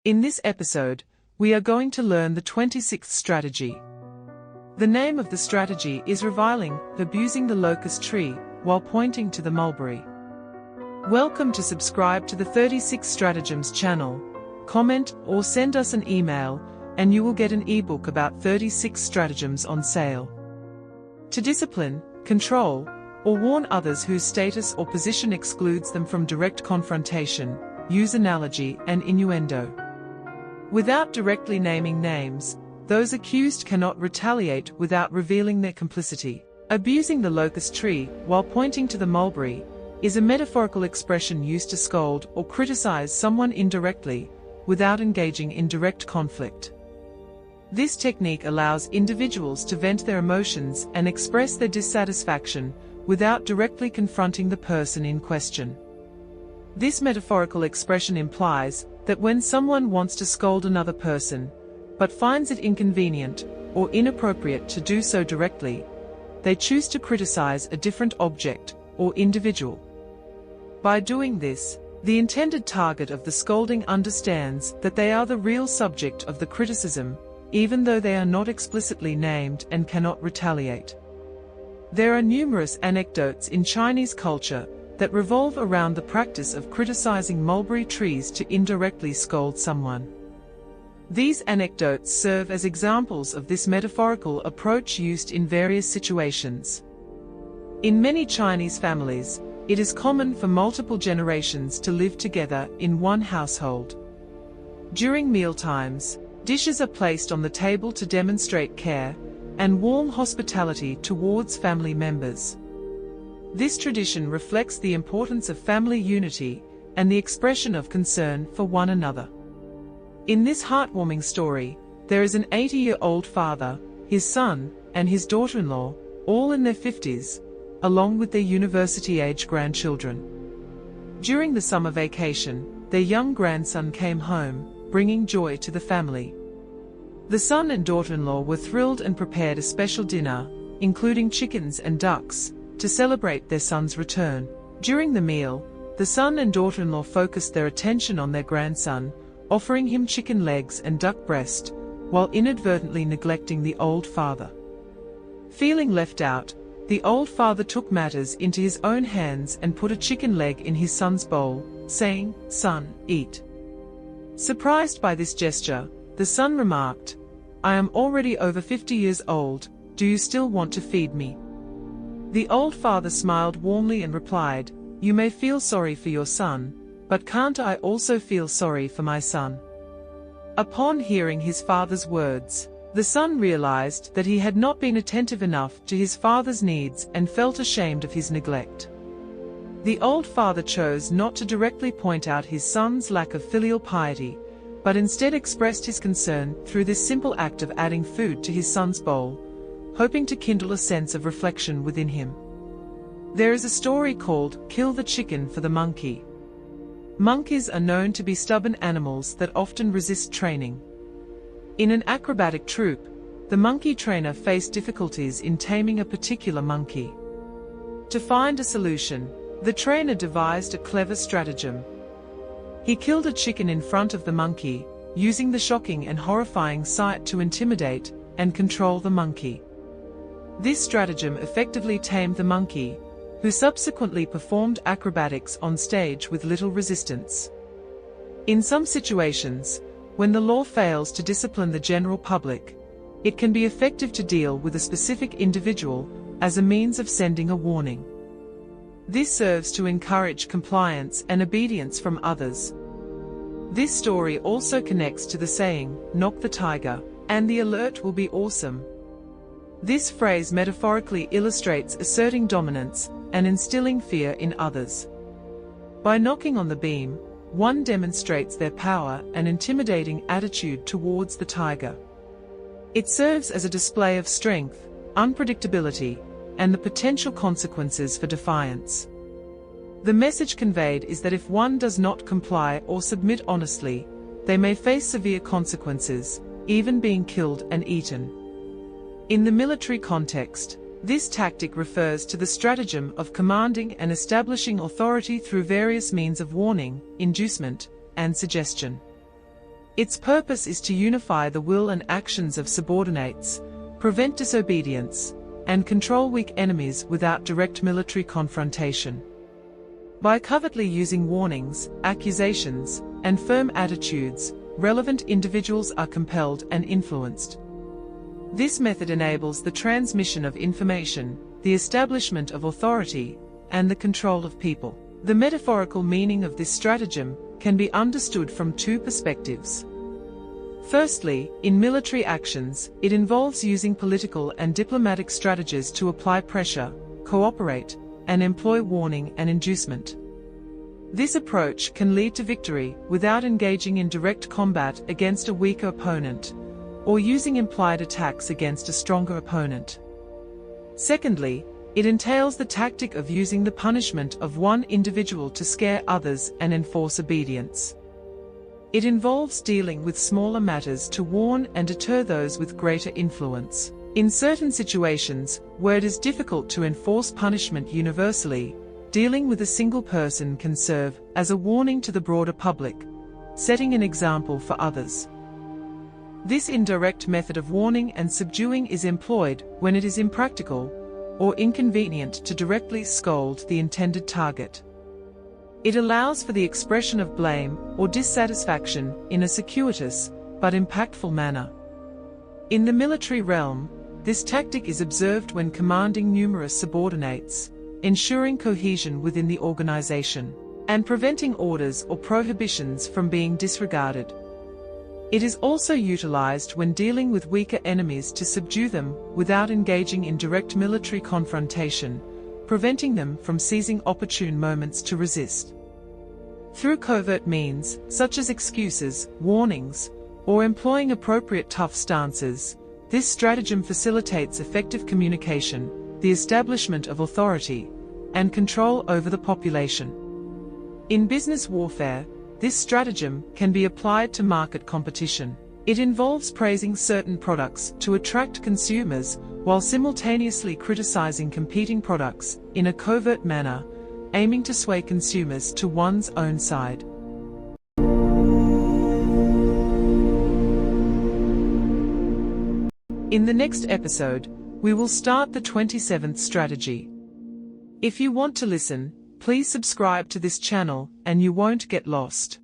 In this episode, we are going to learn the 26th strategy. The name of the strategy is reviling, abusing the locust tree, while pointing to the mulberry. Welcome to subscribe to the 36 Stratagems channel, comment or send us an email, and you will get an ebook about 36 stratagems on sale. To discipline, control, or warn others whose status or position excludes them from direct confrontation, use analogy and innuendo. Without directly naming names, those accused cannot retaliate without revealing their complicity. Abusing the locust tree, while pointing to the mulberry, is a metaphorical expression used to scold or criticize someone indirectly, without engaging in direct conflict. This technique allows individuals to vent their emotions and express their dissatisfaction, without directly confronting the person in question. This metaphorical expression implies that when someone wants to scold another person, but finds it inconvenient or inappropriate to do so directly, they choose to criticize a different object or individual. By doing this, the intended target of the scolding understands that they are the real subject of the criticism, even though they are not explicitly named and cannot retaliate. There are numerous anecdotes in Chinese culture that revolve around the practice of criticizing mulberry trees to indirectly scold someone. These anecdotes serve as examples of this metaphorical approach used in various situations. In many Chinese families, it is common for multiple generations to live together in one household. During mealtimes, dishes are placed on the table to demonstrate care and warm hospitality towards family members. This tradition reflects the importance of family unity and the expression of concern for one another. In this heartwarming story, there is an 80-year-old father, his son, and his daughter-in-law, all in their 50s, along with their university-age grandchildren. During the summer vacation, their young grandson came home, bringing joy to the family. The son and daughter-in-law were thrilled and prepared a special dinner, including chickens and ducks, to celebrate their son's return. During the meal, the son and daughter-in-law focused their attention on their grandson, offering him chicken legs and duck breast, while inadvertently neglecting the old father. Feeling left out, the old father took matters into his own hands and put a chicken leg in his son's bowl, saying, "Son, eat." Surprised by this gesture, the son remarked, "I am already over 50 years old, do you still want to feed me?" The old father smiled warmly and replied, "You may feel sorry for your son, but can't I also feel sorry for my son?" Upon hearing his father's words, the son realized that he had not been attentive enough to his father's needs and felt ashamed of his neglect. The old father chose not to directly point out his son's lack of filial piety, but instead expressed his concern through this simple act of adding food to his son's bowl, hoping to kindle a sense of reflection within him. There is a story called "Kill the Chicken for the Monkey." Monkeys are known to be stubborn animals that often resist training. In an acrobatic troupe, the monkey trainer faced difficulties in taming a particular monkey. To find a solution, the trainer devised a clever stratagem. He killed a chicken in front of the monkey, using the shocking and horrifying sight to intimidate and control the monkey. This stratagem effectively tamed the monkey, who subsequently performed acrobatics on stage with little resistance. In some situations, when the law fails to discipline the general public, it can be effective to deal with a specific individual as a means of sending a warning. This serves to encourage compliance and obedience from others. This story also connects to the saying, "Knock the tiger, and the alert will be awesome." This phrase metaphorically illustrates asserting dominance and instilling fear in others. By knocking on the beam, one demonstrates their power and intimidating attitude towards the tiger. It serves as a display of strength, unpredictability, and the potential consequences for defiance. The message conveyed is that if one does not comply or submit honestly, they may face severe consequences, even being killed and eaten. In the military context, this tactic refers to the stratagem of commanding and establishing authority through various means of warning, inducement, and suggestion. Its purpose is to unify the will and actions of subordinates, prevent disobedience, and control weak enemies without direct military confrontation. By covertly using warnings, accusations, and firm attitudes, relevant individuals are compelled and influenced. This method enables the transmission of information, the establishment of authority, and the control of people. The metaphorical meaning of this stratagem can be understood from two perspectives. Firstly, in military actions, it involves using political and diplomatic strategies to apply pressure, cooperate, and employ warning and inducement. This approach can lead to victory without engaging in direct combat against a weaker opponent, or using implied attacks against a stronger opponent. Secondly, it entails the tactic of using the punishment of one individual to scare others and enforce obedience. It involves dealing with smaller matters to warn and deter those with greater influence. In certain situations, where it is difficult to enforce punishment universally, dealing with a single person can serve as a warning to the broader public, setting an example for others. This indirect method of warning and subduing is employed when it is impractical or inconvenient to directly scold the intended target. It allows for the expression of blame or dissatisfaction in a circuitous but impactful manner. In the military realm, this tactic is observed when commanding numerous subordinates, ensuring cohesion within the organization, and preventing orders or prohibitions from being disregarded. It is also utilized when dealing with weaker enemies to subdue them without engaging in direct military confrontation, preventing them from seizing opportune moments to resist. Through covert means, such as excuses, warnings, or employing appropriate tough stances, this stratagem facilitates effective communication, the establishment of authority, and control over the population. In business warfare, this stratagem can be applied to market competition. It involves praising certain products to attract consumers while simultaneously criticizing competing products in a covert manner, aiming to sway consumers to one's own side. In the next episode, we will start the 27th strategy. If you want to listen, please subscribe to this channel and you won't get lost.